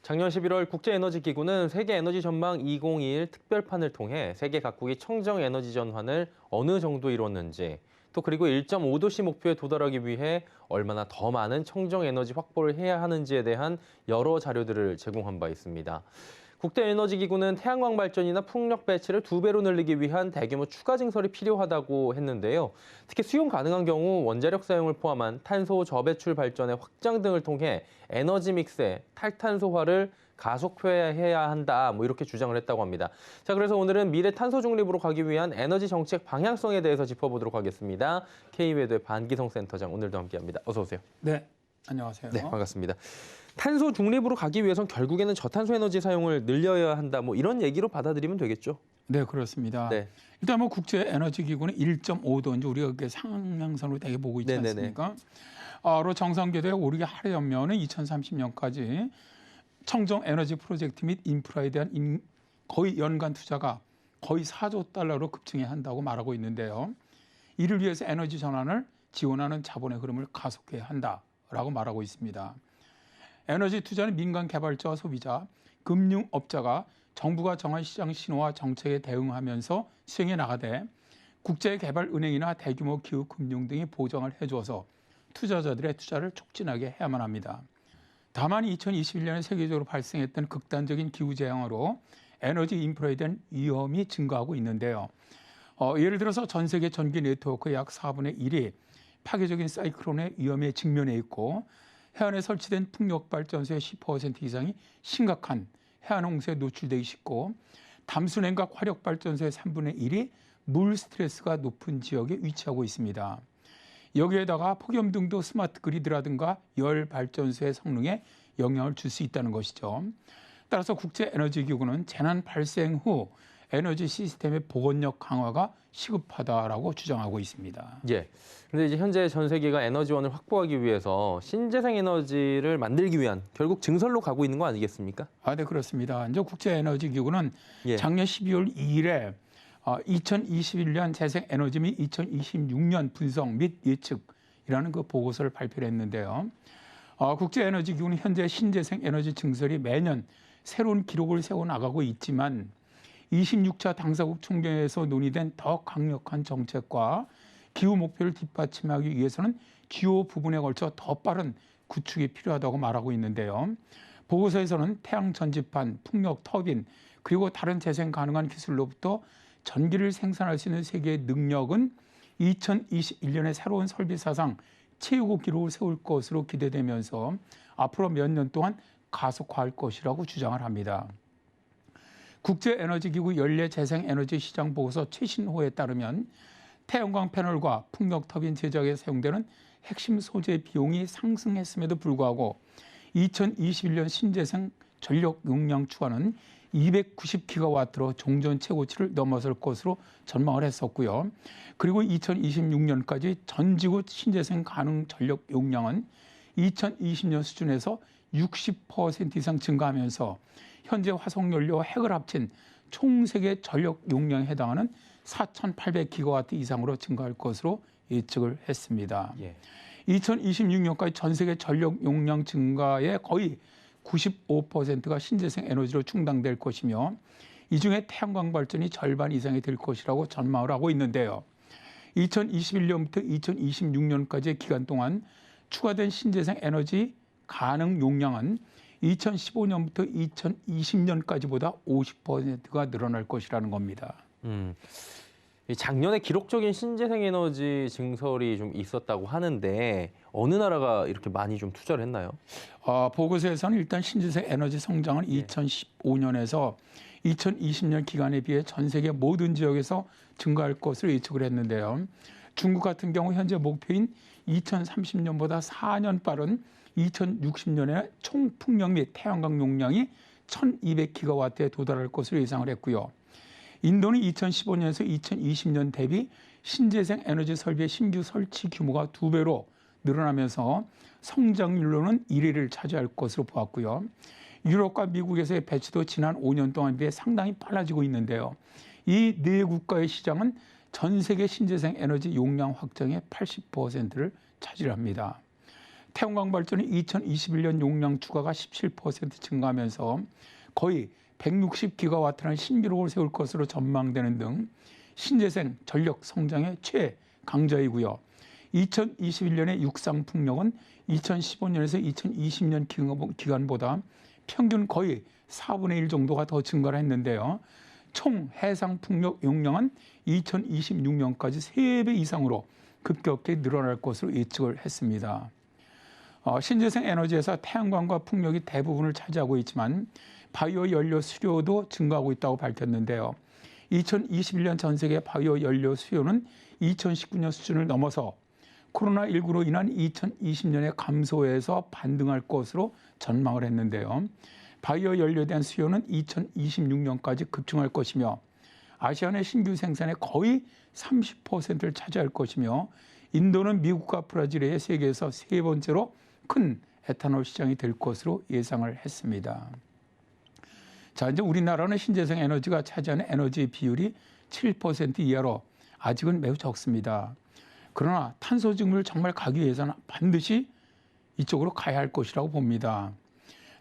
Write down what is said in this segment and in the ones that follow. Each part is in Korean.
작년 11월 국제에너지기구는 세계에너지 전망 2021 특별판을 통해 세계 각국이 청정 에너지 전환을 어느 정도 이뤘는지, 또 그리고 1.5도씨 목표에 도달하기 위해 얼마나 더 많은 청정 에너지 확보를 해야 하는지에 대한 여러 자료들을 제공한 바 있습니다. 국제에너지기구는 태양광 발전이나 풍력 배치를 2배로 늘리기 위한 대규모 추가 증설이 필요하다고 했는데요. 특히 수용 가능한 경우 원자력 사용을 포함한 탄소 저배출 발전의 확장 등을 통해 에너지 믹스의 탈탄소화를 가속화해야 한다, 이렇게 주장을 했다고 합니다. 자, 그래서 오늘은 미래 탄소 중립으로 가기 위한 에너지 정책 방향성에 대해서 짚어보도록 하겠습니다. K외도의 반기성 센터장 오늘도 함께합니다. 어서 오세요. 네, 안녕하세요. 네, 반갑습니다. 탄소 중립으로 가기 위해선 결국에는 저탄소 에너지 사용을 늘려야 한다, 이런 얘기로 받아들이면 되겠죠? 네, 그렇습니다. 네. 일단 국제 에너지 기구는 1.5도 이제 우리가 그게 상향선으로 되게 보고 있지 네네네. 않습니까? 로 정상궤도에 오르게 하려면은 2030년까지 청정 에너지 프로젝트 및 인프라에 대한 거의 연간 투자가 거의 4조 달러로 급증해야 한다고 말하고 있는데요. 이를 위해서 에너지 전환을 지원하는 자본의 흐름을 가속해야 한다라고 말하고 있습니다. 에너지 투자는 민간 개발자와 소비자, 금융업자가 정부가 정한 시장 신호와 정책에 대응하면서 수행해 나가되 국제개발은행이나 대규모 기후금융 등이 보장을 해줘서 투자자들의 투자를 촉진하게 해야만 합니다. 다만 2021년에 세계적으로 발생했던 극단적인 기후재앙으로 에너지 인프라에 대한 위험이 증가하고 있는데요. 예를 들어서 전 세계 전기 네트워크의 약 4분의 1이 파괴적인 사이클론의 위험에 직면해 있고 해안에 설치된 풍력발전소의 10% 이상이 심각한 해안 홍수에 노출되기 쉽고 담수냉각 화력발전소의 3분의 1이 물 스트레스가 높은 지역에 위치하고 있습니다. 여기에다가 폭염 등도 스마트 그리드라든가 열 발전소의 성능에 영향을 줄 수 있다는 것이죠. 따라서 국제에너지기구는 재난 발생 후 에너지 시스템의 복원력 강화가 시급하다라고 주장하고 있습니다. 예. 근데 이제 현재 전 세계가 에너지원을 확보하기 위해서 신재생 에너지를 만들기 위한 결국 증설로 가고 있는 거 아니겠습니까? 네, 그렇습니다. 이제 국제에너지기구는 예. 작년 12월 2일에 2021년 재생에너지 및 2026년 분석 및 예측이라는 그 보고서를 발표를 했는데요. 국제에너지기구는 현재 신재생에너지 증설이 매년 새로운 기록을 세워나가고 있지만 26차 당사국 총회에서 논의된 더 강력한 정책과 기후 목표를 뒷받침하기 위해서는 주요 부분에 걸쳐 더 빠른 구축이 필요하다고 말하고 있는데요. 보고서에서는 태양 전지판, 풍력 터빈, 그리고 다른 재생 가능한 기술로부터 전기를 생산할 수 있는 세계의 능력은 2021년에 새로운 설비 사상 최고 기록을 세울 것으로 기대되면서 앞으로 몇 년 동안 가속화할 것이라고 주장을 합니다. 국제에너지기구 연례재생에너지 시장 보고서 최신호에 따르면 태양광 패널과 풍력 터빈 제작에 사용되는 핵심 소재 비용이 상승했음에도 불구하고 2021년 신재생 전력 용량 추가는 290기가와트로 종전 최고치를 넘어설 것으로 전망을 했었고요. 그리고 2026년까지 전 지구 신재생 가능 전력 용량은 2020년 수준에서 60% 이상 증가하면서 현재 화석연료와 핵을 합친 총 세계 전력 용량에 해당하는 4,800기가와트 이상으로 증가할 것으로 예측을 했습니다. 예. 2026년까지 전 세계 전력 용량 증가의 거의 95%가 신재생 에너지로 충당될 것이며 이 중에 태양광 발전이 절반 이상이 될 것이라고 전망을 하고 있는데요. 2021년부터 2026년까지의 기간 동안 추가된 신재생 에너지 가능 용량은 2015년부터 2020년까지보다 50%가 늘어날 것이라는 겁니다. 작년에 기록적인 신재생 에너지 증설이 좀 있었다고 하는데 어느 나라가 이렇게 많이 좀 투자를 했나요? 보고서에서는 일단 신재생 에너지 성장은 2015년에서 2020년 기간에 비해 전 세계 모든 지역에서 증가할 것으로 예측을 했는데요. 중국 같은 경우 현재 목표인 2030년보다 4년 빠른 2060년에 총 풍력 및 태양광 용량이 1200기가와트에 도달할 것으로 예상을 했고요. 인도는 2015년에서 2020년 대비 신재생 에너지 설비의 신규 설치 규모가 2배로 늘어나면서 성장률로는 1위를 차지할 것으로 보았고요. 유럽과 미국에서의 배치도 지난 5년 동안 비해 상당히 빨라지고 있는데요. 이 네 국가의 시장은 전 세계 신재생 에너지 용량 확장의 80%를 차지합니다. 태양광 발전이 2021년 용량 추가가 17% 증가하면서 거의 160기가와트라는 신기록을 세울 것으로 전망되는 등 신재생 전력 성장의 최강자이고요. 2021년의 육상 풍력은 2015년에서 2020년 기간보다 평균 거의 4분의 1 정도가 더 증가를 했는데요. 총 해상 풍력 용량은 2026년까지 3배 이상으로 급격히 늘어날 것으로 예측을 했습니다. 신재생 에너지에서 태양광과 풍력이 대부분을 차지하고 있지만 바이오 연료 수요도 증가하고 있다고 밝혔는데요. 2021년 전 세계 바이오 연료 수요는 2019년 수준을 넘어서 코로나19로 인한 2020년의 감소에서 반등할 것으로 전망을 했는데요. 바이오 연료에 대한 수요는 2026년까지 급증할 것이며 아시아 내 신규 생산의 거의 30%를 차지할 것이며 인도는 미국과 브라질에 이어 세계에서 세 번째로 큰 에탄올 시장이 될 것으로 예상을 했습니다. 자, 이제 우리나라는 신재생 에너지가 차지하는 에너지 비율이 7% 이하로 아직은 매우 적습니다. 그러나 탄소 증류를 정말 가기 위해서는 반드시 이쪽으로 가야 할 것이라고 봅니다.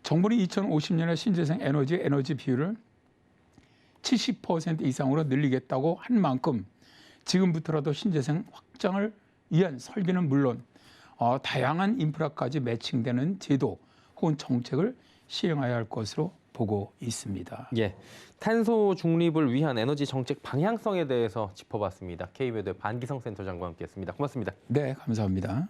정부는 2050년에 신재생 에너지 비율을 70% 이상으로 늘리겠다고 한 만큼 지금부터라도 신재생 확장을 위한 설계는 물론 다양한 인프라까지 매칭되는 제도 혹은 정책을 시행해야 할 것으로 보고 있습니다. 예, 탄소 중립을 위한 에너지 정책 방향성에 대해서 짚어봤습니다. KBS 반기성 센터장과 함께했습니다. 고맙습니다. 네, 감사합니다.